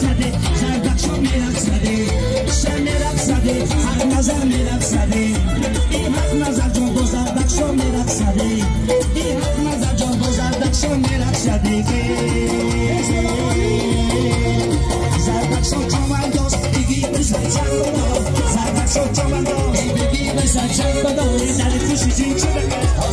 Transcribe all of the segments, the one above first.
میرقصده زردکشو میرقصده شم میرقصده هر نظر میرقصده این حق نظر جان با زردکشو میرقصده این حق نظر جان با زردکشو میرقصده زردکشو چومنداز بگی بزن چند بدا زردکشو چومنداز بگی بزن چند بدا در توش زین چه بکن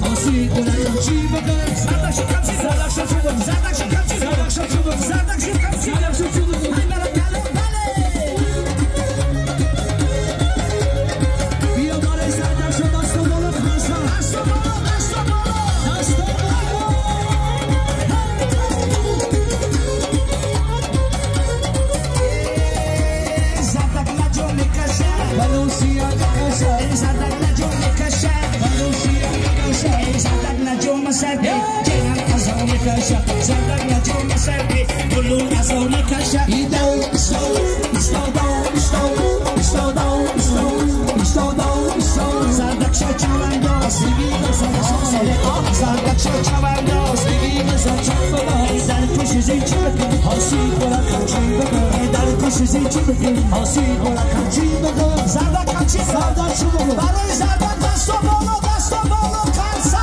آسی کنم چی بکن زردکشو کمچی زردکشو چوبم زردکشو کمچی زردکشو چوبم زردکشو کمچی زردکشو چوبم های برم گلو بله بیا باره زردکشو دستو بالا خانسان دستو بالا دستو بالا دستو بالا زردک نجو میکشه بلوسیا میکشه زردک نجو میکشه بلوسیا میکشه زردک نجو مسرده جنان ازو میکشه زردک نجو مسرده بلون ازو میکشه ایدو استو استو دو استو استو دو استو استو دو استو زردک شو چونداز بگی بزن زردک شو چونداز بگی بزن چند در توش زی چی بکن حاسی برا کمچی بکن در توش زی چی بکن حاسی برا کمچی بکن زردک کمچی زردک شو بکن برای زردک دستو بالا کنسا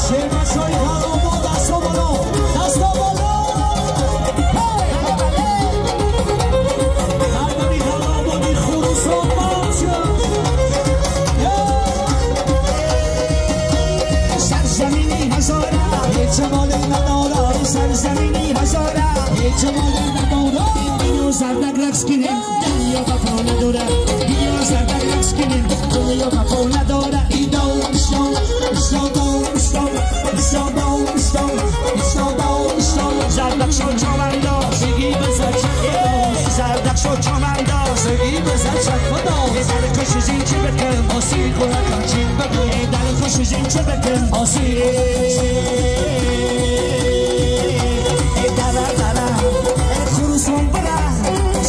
شیرما شوی حرامو دستو بالا دستو بالا هرگامی حرامو دی خروس و مانچه سرزمینی هزاره هیچ جمالی نداره سرزمینی هزاره هیچ جمالی نداره بیا زردک رقص کنیم دنیا وفا نداره بیا زردک رقص کنیم دنیا وفا نداره ایدو استو استو دو استو استو دو استو استو دو استو زردک شو چونداز بگی بزن چند زردک شو چونداز بگی بزن چند در کش زین چه بکن آسی کنه کمچین بکن در کش زین چه بکن آسی دارا دارا خروسون برا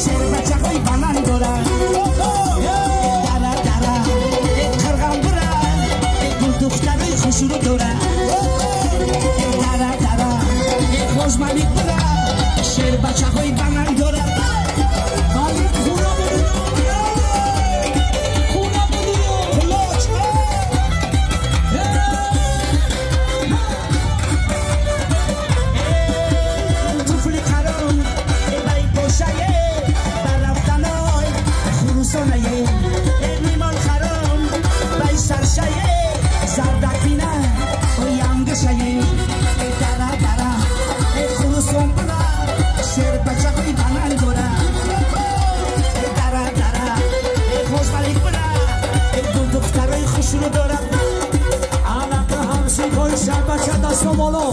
شیر بچه خوی بانان دارا دارا دارا خرغان برا گل دختری خوشورو دارا دارا دارا خوش مالیک برا شیر بچه خوی بانان دارا مالیک خورا شروع دارم. علاقه همسی کن شب بچه دست و بالا